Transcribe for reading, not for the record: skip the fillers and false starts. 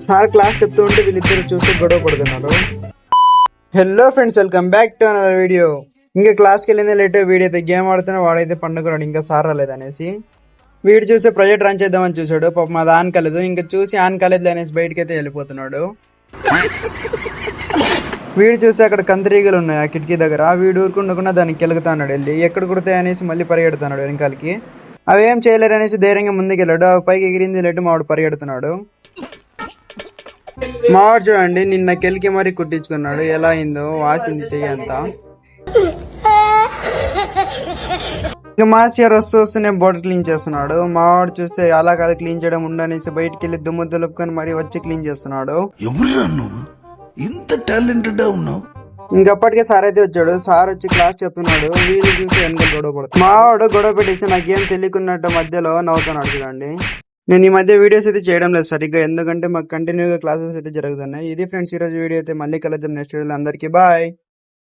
Sir class చెప్తూ ఉంటే వీళ్ళిద్దరు చూసి గొడవ పడుతున్నారు. Hello friends, welcome back to another video. ఇంకా క్లాస్కి వెళ్ళిందే లేట్, వీడైతే గేమ్ ఆడుతున్నా, వాడైతే పండుకున్నాడు ఇంకా సార్ రాలేదనేసి. వీడు చూసే ప్రాజెక్ట్ రన్ చేద్దామని చూసాడు, పాపం అది ఆన్ కాలేదు. ఇంకా చూసి ఆన్ కాలేదు అనేసి బయటకి అయితే వెళ్ళిపోతున్నాడు. వీడు చూసి అక్కడ కందిరీగలు ఉన్నాయి ఆ కిటికీ దగ్గర. వీడు ఊరుకుండకుండా దానికి కెలుగుతాడు, వెళ్ళి ఎక్కడ కుడతాయి అనేసి మళ్ళీ పరిగెడుతున్నాడు వెనకాలకి. అవేం చేయలేరు అనేసి ధైర్యంగా ముందుకు వెళ్ళాడు. ఆ పైకి ఎగిరింది లేటు మావాడు పరిగెడుతున్నాడు. మావాడు చూడండి నిన్న కెలికి మరీ కుట్టించుకున్నాడు, ఎలా అయిందో వాసింది చెయ్యి అంతా. ఇంకా మాస్టర్ వస్తూనే బోర్డు క్లీన్ చేస్తున్నాడు. మావాడు చూస్తే అలా కాదు క్లీన్ చేయడం ఉండనేసి బయటికి వెళ్ళి దుమ్ము దులుపుకొని మరీ వచ్చి క్లీన్ చేస్తున్నాడు. ఇంత టాలెంటెడ్ ఉన్నావు. ఇంకప్పటికే సార్ అయితే వచ్చాడు. సార్ వచ్చి క్లాస్ చెప్తున్నాడు. వీడు చూసి వెనక గొడవ పడుతుంది. మావాడు గొడవ పెట్టేసి నాకేం తెలియకున్నట్టు మధ్యలో నవ్వుతున్నాడు చూడండి. నేను ఈ మధ్య వీడియోస్ అయితే చేయడం లేదు సరిగ్గా, ఎందుకంటే మాకు కంటిన్యూగా క్లాసెస్ అయితే జరుగుతున్నాయి. ఇది ఫ్రెండ్స్ ఈరోజు వీడియో అయితే. మళ్ళీ కలుద్దాం నెక్స్ట్ వీడియోలో. అందరికీ బాయ్.